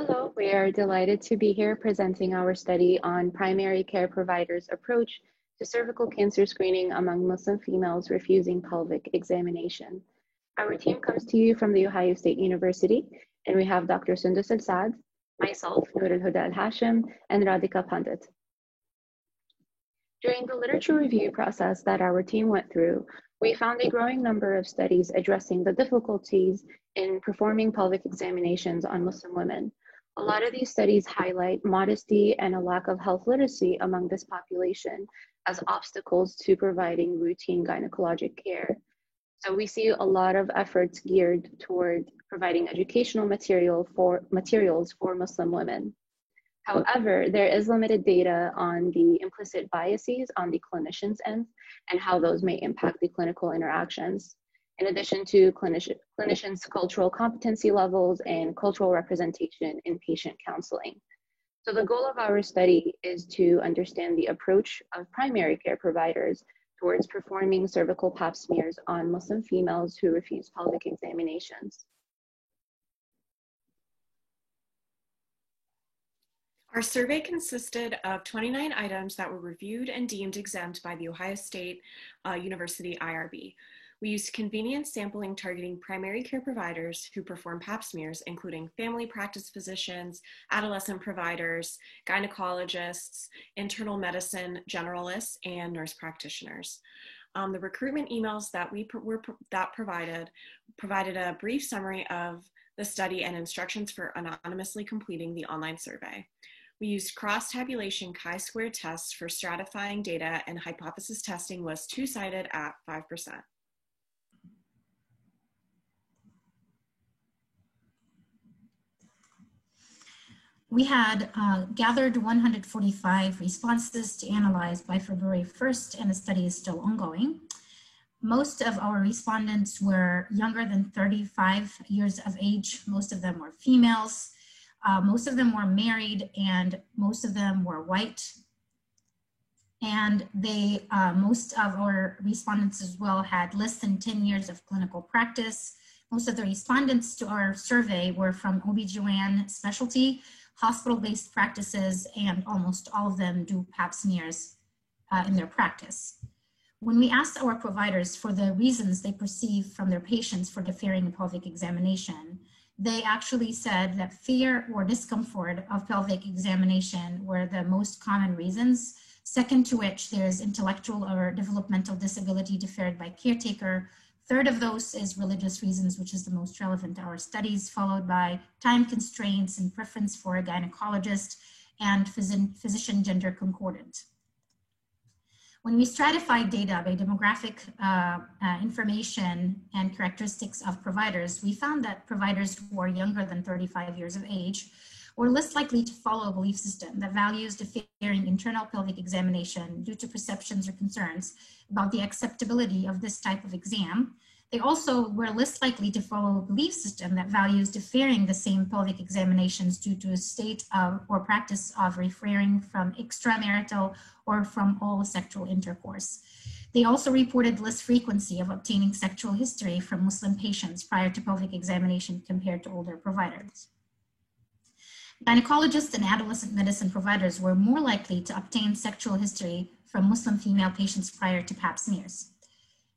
Hello, we are delighted to be here presenting our study on primary care providers' approach to cervical cancer screening among Muslim females refusing pelvic examination. Our team comes to you from The Ohio State University, and we have Dr. Sundus Al-Saad, myself, Noor Al-Huda Al-Hashim, and Radhika Pandit. During the literature review process that our team went through, we found a growing number of studies addressing the difficulties in performing pelvic examinations on Muslim women. A lot of these studies highlight modesty and a lack of health literacy among this population as obstacles to providing routine gynecologic care. So we see a lot of efforts geared toward providing educational materials for Muslim women. However, there is limited data on the implicit biases on the clinician's end and how those may impact the clinical interactions, in addition to clinicians' cultural competency levels and cultural representation in patient counseling. So the goal of our study is to understand the approach of primary care providers towards performing cervical pap smears on Muslim females who refuse pelvic examinations. Our survey consisted of 29 items that were reviewed and deemed exempt by the Ohio State University IRB. We used convenience sampling targeting primary care providers who perform pap smears, including family practice physicians, adolescent providers, gynecologists, internal medicine generalists, and nurse practitioners. The recruitment emails that provided a brief summary of the study and instructions for anonymously completing the online survey. We used cross-tabulation chi-square tests for stratifying data, and hypothesis testing was two-sided at 5%. We had gathered 145 responses to analyze by February 1st, and the study is still ongoing. Most of our respondents were younger than 35 years of age. Most of them were females. Most of them were married, and most of them were white. And most of our respondents as well had less than 10 years of clinical practice. Most of the respondents to our survey were from OB/GYN specialty, hospital-based practices, and almost all of them do pap smears in their practice. When we asked our providers for the reasons they perceive from their patients for deferring a pelvic examination, they actually said that fear or discomfort of pelvic examination were the most common reasons, second to which there's intellectual or developmental disability deferred by caretaker. Third of those is religious reasons, which is the most relevant to our studies, followed by time constraints and preference for a gynecologist, and physician gender concordant. When we stratified data by demographic information and characteristics of providers, we found that providers who are younger than 35 years of age were less likely to follow a belief system that values deferring internal pelvic examination due to perceptions or concerns about the acceptability of this type of exam. They also were less likely to follow a belief system that values deferring the same pelvic examinations due to a state of or practice of refraining from extramarital or from all sexual intercourse. They also reported less frequency of obtaining sexual history from Muslim patients prior to pelvic examination compared to older providers. Gynecologists and adolescent medicine providers were more likely to obtain sexual history from Muslim female patients prior to pap smears.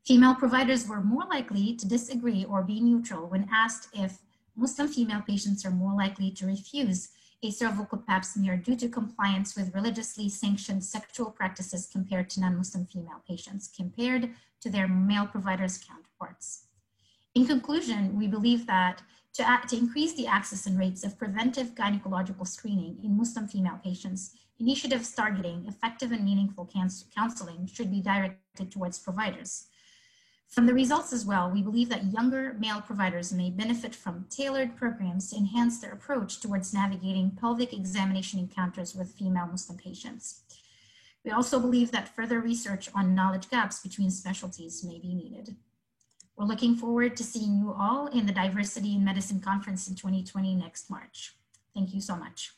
Female providers were more likely to disagree or be neutral when asked if Muslim female patients are more likely to refuse a cervical pap smear due to compliance with religiously sanctioned sexual practices compared to non-Muslim female patients, compared to their male providers' counterparts. In conclusion, we believe that to increase the access and rates of preventive gynecological screening in Muslim female patients, initiatives targeting effective and meaningful counseling should be directed towards providers. From the results as well, we believe that younger male providers may benefit from tailored programs to enhance their approach towards navigating pelvic examination encounters with female Muslim patients. We also believe that further research on knowledge gaps between specialties may be needed. We're looking forward to seeing you all in the Diversity in Medicine Conference in 2020 next March. Thank you so much.